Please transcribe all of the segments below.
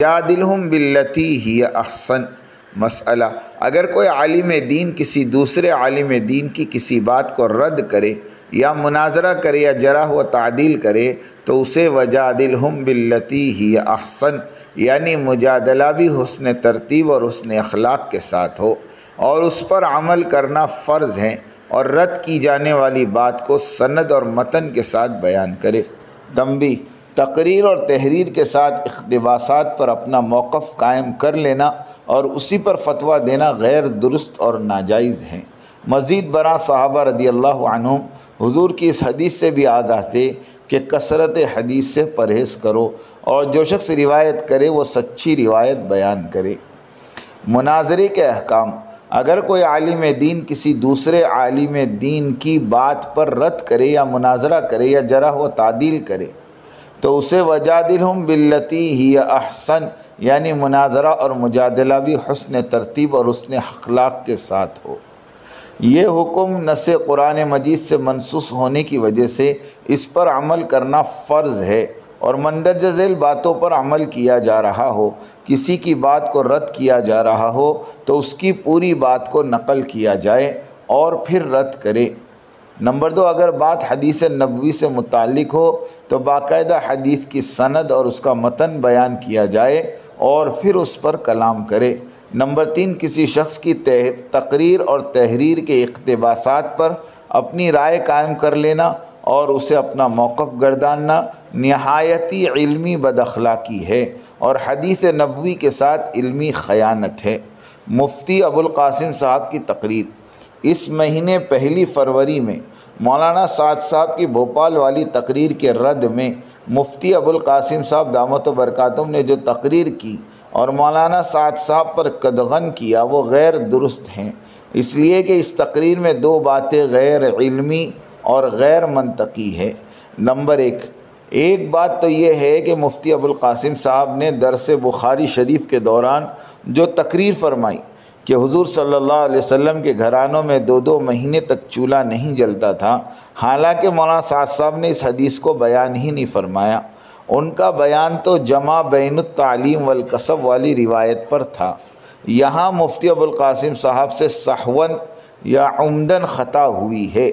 جادلہم باللتی ہی احسن۔ مسئلہ، اگر کوئی عالم دین کسی دوسرے عالم دین کی کسی بات کو رد کرے یا مناظرہ کرے یا جرح و تعدیل کرے تو اسے وجادلہم باللتی ہی احسن، یعنی مجادلہ بھی حسن ترتیب اور حسن اخلاق کے ساتھ ہو، اور اس پر عمل کرنا فرض ہے، اور رد کی جانے والی بات کو سند اور متن کے ساتھ بیان کرے۔ تنبیہ، تقریر اور تحریر کے ساتھ اقتباسات پر اپنا موقف قائم کر لینا اور اسی پر فتویٰ دینا غیر درست اور ناجائز ہے۔ مزید برآں صحابہ رضی اللہ عنہم حضور کی اس حدیث سے بھی آگاہ تھے کہ کثرت حدیث سے پرہیز کرو، اور جو شخص روایت کرے وہ سچی روایت بیان کرے۔ مناظرے کے احکام، اگر کوئی عالم دین کسی دوسرے عالم دین کی بات پر رد کرے یا مناظرہ کرے یا جرح و تعدیل کرے تو اسے وجادلہم باللتی ہی احسن، یعنی مناظرہ اور مجادلہ بھی حسن ترتیب اور حسن اخلاق کے ساتھ ہو۔ یہ حکم نص قرآن مجید سے منسوخ ہونے کی وجہ سے اس پر عمل کرنا فرض ہے، اور مندرجہ ذیل باتوں پر عمل کیا جا رہا ہو، کسی کی بات کو رد کیا جا رہا ہو تو اس کی پوری بات کو نقل کیا جائے اور پھر رد کرے۔ نمبر 2، اگر بات حدیث نبوی سے متعلق ہو تو باقاعدہ حدیث کی سند اور اس کا متن بیان کیا جائے اور پھر اس پر کلام کرے۔ نمبر 3، کسی شخص کی تقریر اور تحریر کے اقتباسات پر اپنی رائے قائم کر لینا اور اسے اپنا موقف گرداننا نہایتی علمی بد اخلاقی ہے اور حدیث نبوی کے ساتھ علمی خیانت ہے۔ مفتی ابوالقاسم صاحب کی تقریر، اس مہینے 1 فروری میں مولانا سعد صاحب کی بھوپال والی تقریر کے رد میں مفتی ابوالقاسم صاحب دامت برکاتہم نے جو تقریر کی اور مولانا سعد صاحب پر قدغن کیا وہ غیر درست ہیں، اس لیے کہ اس تقریر میں 2 باتیں غیر علمی اور غیر منطقی ہے۔ نمبر 1 بات تو یہ ہے کہ مفتی ابوالقاسم صاحب نے درس بخاری شریف کے دوران جو تقریر فرمائی کہ حضور صلی اللہ علیہ وسلم کے گھرانوں میں 2 مہینے تک چولہا نہیں جلتا تھا، حالانکہ مولانا سعد صاحب نے اس حدیث کو بیان ہی نہیں فرمایا۔ ان کا بیان تو جمع بین التعلیم والکسب والی روایت پر تھا۔ یہاں مفتی ابوالقاسم صاحب سے سہواً یا عمدن خطا ہوئی ہے۔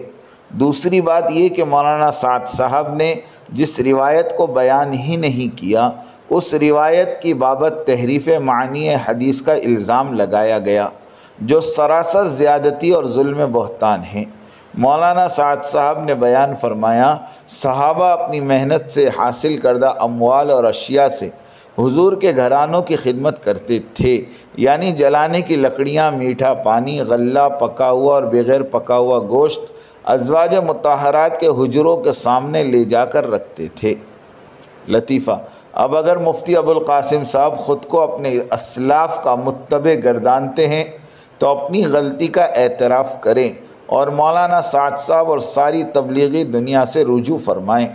دوسری بات یہ کہ مولانا سعد صاحب نے جس روایت کو بیان ہی نہیں کیا اس روایت کی بابت تحریف معنی حدیث کا الزام لگایا گیا، جو سراسر زیادتی اور ظلم بہتان ہے۔ مولانا سعد صاحب نے بیان فرمایا، صحابہ اپنی محنت سے حاصل کردہ اموال اور اشیاء سے حضور کے گھرانوں کی خدمت کرتے تھے، یعنی جلانے کی لکڑیاں، میٹھا پانی، غلہ، پکا ہوا اور بغیر پکا ہوا گوشت ازواج مطہرات کے حجروں کے سامنے لے جا کر رکھتے تھے۔ لطیفہ، اب اگر مفتی ابوالقاسم صاحب خود کو اپنے اسلاف کا متبع گردانتے ہیں تو اپنی غلطی کا اعتراف کریں اور مولانا سعد صاحب اور ساری تبلیغی دنیا سے رجوع فرمائیں،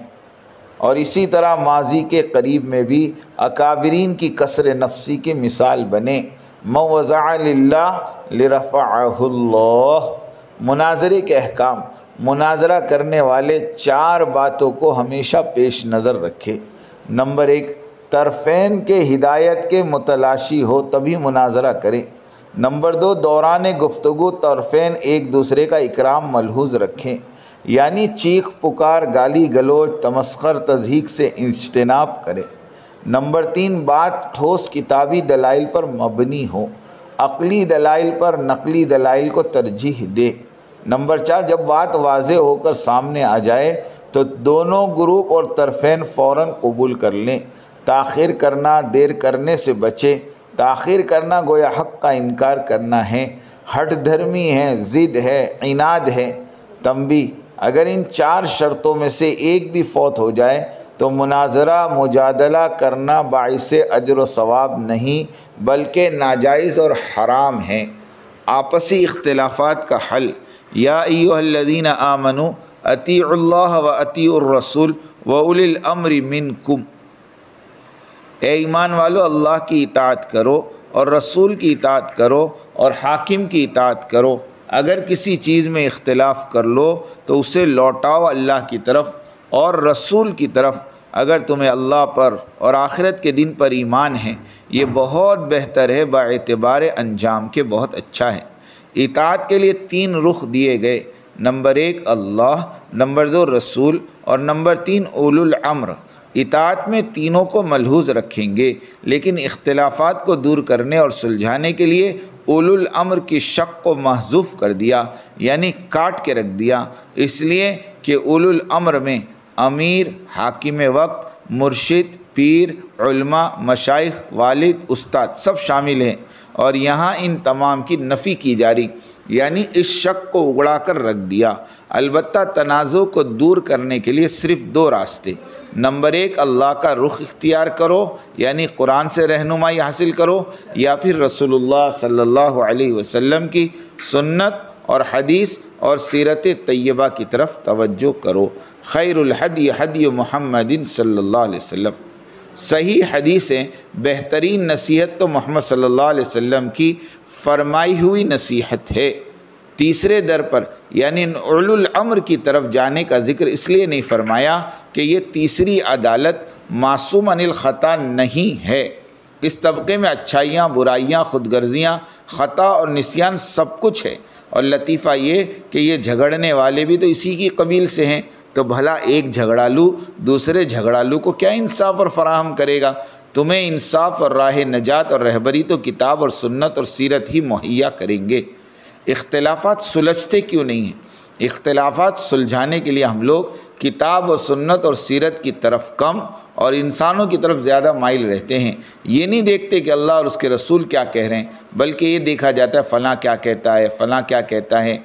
اور اسی طرح ماضی کے قریب میں بھی اکابرین کی کسر نفسی کی مثال بنے۔ من وضع للہ لرفعہ اللہ۔ مناظرے کے احکام، مناظرہ کرنے والے 4 باتوں کو ہمیشہ پیش نظر رکھے۔ نمبر 1، طرفین کے ہدایت کے متلاشی ہو تبھی مناظرہ کریں۔ نمبر 2، دوران گفتگو طرفین ایک دوسرے کا اکرام ملحوظ رکھیں، یعنی چیخ پکار، گالی گلوچ، تمسخر، تضحیک سے اجتناب کریں۔ نمبر 3، بات ٹھوس کتابی دلائل پر مبنی ہو، عقلی دلائل پر نقلی دلائل کو ترجیح دے۔ نمبر 4، جب بات واضح ہو کر سامنے آ جائے تو دونوں گروپ اور طرفین فوراً قبول کر لیں۔ تاخیر کرنا، دیر کرنے سے بچے۔ تاخیر کرنا گویا حق کا انکار کرنا ہے، ہٹ دھرمی ہے، ضد ہے، عناد ہے۔ تنبیہ، اگر ان 4 شرطوں میں سے ایک بھی فوت ہو جائے تو مناظرہ مجادلہ کرنا باعث اجر و ثواب نہیں بلکہ ناجائز اور حرام ہے۔ آپسی اختلافات کا حل، یا ایھا الذین آمنوا اطیعوا اللہ و اطیعوا الرسول و اولی الامر منکم۔ اے ایمان والو، اللہ کی اطاعت کرو اور رسول کی اطاعت کرو اور حاکم کی اطاعت کرو۔ اگر کسی چیز میں اختلاف کر لو تو اسے لوٹاؤ اللہ کی طرف اور رسول کی طرف۔ اگر تمہیں اللہ پر اور آخرت کے دن پر ایمان ہے، یہ بہت بہتر ہے، باعتبار انجام کے بہت اچھا ہے۔ اطاعت کے لیے 3 رخ دیے گئے، نمبر 1 اللہ، نمبر 2 رسول، اور نمبر 3 اولو الامر۔ اطاعت میں تینوں کو ملحوظ رکھیں گے، لیکن اختلافات کو دور کرنے اور سلجھانے کے لیے اولو الامر کی شق کو محذوف کر دیا، یعنی کاٹ کے رکھ دیا، اس لیے کہ اولو الامر میں امیر، حاکم وقت، مرشد، پیر، علماء، مشائخ، والد، استاد سب شامل ہیں، اور یہاں ان تمام کی نفی کی جا رہی، یعنی اس شک کو اگڑا کر رکھ دیا۔ البتہ تنازع کو دور کرنے کے لیے صرف 2 راستے، نمبر 1 اللہ کا رخ اختیار کرو، یعنی قرآن سے رہنمائی حاصل کرو، یا پھر رسول اللہ صلی اللہ علیہ وسلم کی سنت اور حدیث اور سیرت طیبہ کی طرف توجہ کرو۔ خیر الحدی حدی محمد صلی اللہ علیہ وسلم۔ صحیح حدیثیں بہترین نصیحت تو محمد صلی اللہ علیہ وسلم کی فرمائی ہوئی نصیحت ہے۔ تیسرے در پر یعنی اولو الامر کی طرف جانے کا ذکر اس لیے نہیں فرمایا کہ یہ تیسری عدالت معصوم عن الخطا نہیں ہے۔ اس طبقے میں اچھائیاں، برائیاں، خود غرضیاں، خطا اور نسیان سب کچھ ہے، اور لطیفہ یہ کہ یہ جھگڑنے والے بھی تو اسی کی قبیل سے ہیں، تو بھلا ایک جھگڑالو دوسرے جھگڑالو کو کیا انصاف اور فراہم کرے گا؟ تمہیں انصاف اور راہ نجات اور رہبری تو کتاب اور سنت اور سیرت ہی مہیا کریں گے۔ اختلافات سلجھتے کیوں نہیں ہیں؟ اختلافات سلجھانے کے لیے ہم لوگ کتاب و سنت اور سیرت کی طرف کم اور انسانوں کی طرف زیادہ مائل رہتے ہیں۔ یہ نہیں دیکھتے کہ اللہ اور اس کے رسول کیا کہہ رہے ہیں، بلکہ یہ دیکھا جاتا ہے فلاں کیا کہتا ہے، فلاں کیا کہتا ہے۔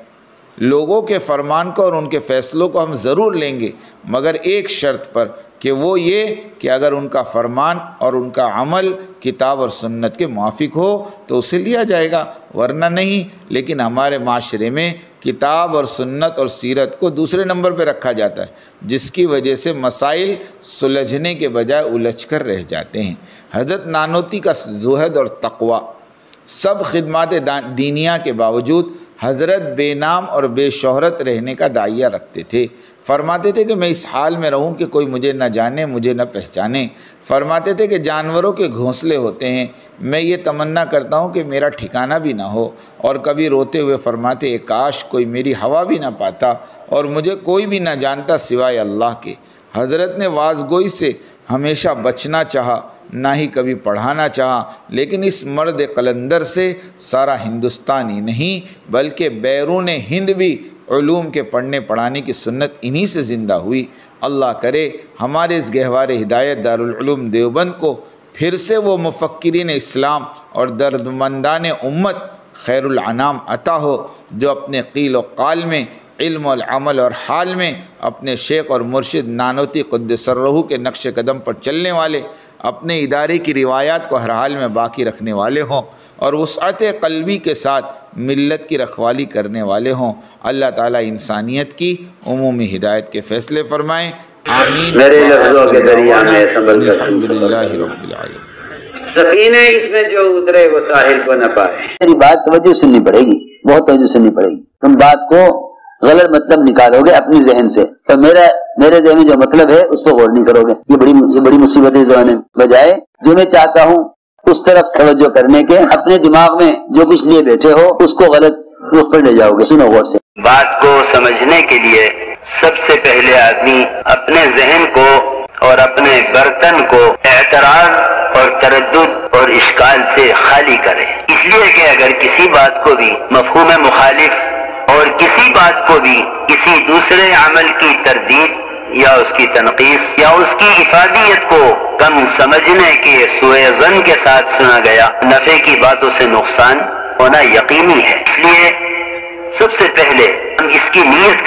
لوگوں کے فرمان کو اور ان کے فیصلوں کو ہم ضرور لیں گے، مگر ایک شرط پر کہ وہ یہ کہ اگر ان کا فرمان اور ان کا عمل کتاب اور سنت کے موافق ہو تو اسے لیا جائے گا، ورنہ نہیں۔ لیکن ہمارے معاشرے میں کتاب اور سنت اور سیرت کو دوسرے نمبر پہ رکھا جاتا ہے، جس کی وجہ سے مسائل سلجھنے کے بجائے الجھ کر رہ جاتے ہیں۔ حضرت نانوتی کا زہد اور تقوی، سب خدمات دینیہ کے باوجود حضرت بے نام اور بے شہرت رہنے کا داعیہ رکھتے تھے۔ فرماتے تھے کہ میں اس حال میں رہوں کہ کوئی مجھے نہ جانے، مجھے نہ پہچانے۔ فرماتے تھے کہ جانوروں کے گھونسلے ہوتے ہیں، میں یہ تمنا کرتا ہوں کہ میرا ٹھکانہ بھی نہ ہو، اور کبھی روتے ہوئے فرماتے کاش کوئی میری ہوا بھی نہ پاتا اور مجھے کوئی بھی نہ جانتا سوائے اللہ کے۔ حضرت نے واز گوئی سے ہمیشہ بچنا چاہا، نہ ہی کبھی پڑھانا چاہا، لیکن اس مرد قلندر سے سارا ہندوستان ہی نہیں بلکہ بیرون ہند بھی علوم کے پڑھنے پڑھانے کی سنت انہی سے زندہ ہوئی۔ اللہ کرے ہمارے اس گہوار ہدایت دارالعلوم دیوبند کو پھر سے وہ مفکرین اسلام اور دردمندان امت خیر الانام عطا ہو، جو اپنے قیل و قال میں، علم والعمل اور حال میں اپنے شیخ اور مرشد نانوتی قدس سرہ کے نقش قدم پر چلنے والے، اپنے ادارے کی روایات کو ہر حال میں باقی رکھنے والے ہوں، اور وسعت قلبی کے ساتھ ملت کی رکھوالی کرنے والے ہوں۔ اللہ تعالیٰ انسانیت کی عمومی ہدایت کے فیصلے فرمائیں، آمین۔ میرے لفظوں کے دریا میں سنبھل کر الحمدللہ رب العالمین۔ سفینے اس میں جو اترے وہ ساحل کو نہ پائے۔ میری بات توجہ سننی پڑے گی، بہت توجہ سننی پڑے گی۔ تم بات کو غلط مطلب نکالو گے اپنی ذہن سے، تو میرے ذہن میں جو مطلب ہے اس پہ غور نہیں کرو گے۔ یہ بڑی مصیبت ہے زمانے میں۔ بجائے جو میں چاہتا ہوں اس طرف توجہ کرنے کے، اپنے دماغ میں جو کچھ لیے بیٹھے ہو اس کو غلط رخ پر لے جاؤ گے۔ سنو غور سے۔ بات کو سمجھنے کے لیے سب سے پہلے آدمی اپنے ذہن کو اور اپنے برتن کو اعتراض اور تردد اور اشکال سے خالی کرے، اس لیے کہ اگر کسی بات کو بھی مفہوم مخالف اور کسی بات کو بھی کسی دوسرے عمل کی تردید یا اس کی تنقیص یا اس کی افادیت کو کم سمجھنے کے سوء ظن کے ساتھ سنا گیا، نفع کی باتوں سے نقصان ہونا یقینی ہے۔ اس لیے سب سے پہلے ہم اس کی نیت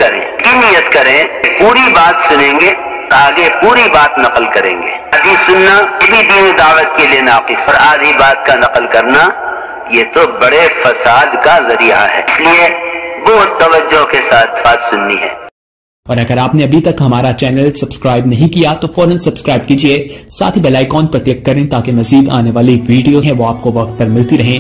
کریں، پوری بات سنیں گے، آگے پوری بات نقل کریں گے۔ آدھی سننا یہ بھی دین دعوت کے لیے ناقص، اور آدھی بات کا نقل کرنا یہ تو بڑے فساد کا ذریعہ ہے۔ اس لیے بہت توجہ کے ساتھ بات سننی ہے۔ اور اگر آپ نے ابھی تک ہمارا چینل سبسکرائب نہیں کیا تو فوراً سبسکرائب کیجئے، ساتھ ہی بیل آئیکن پر کلک کریں تاکہ مزید آنے والی ویڈیو ہیں وہ آپ کو وقت پر ملتی رہیں۔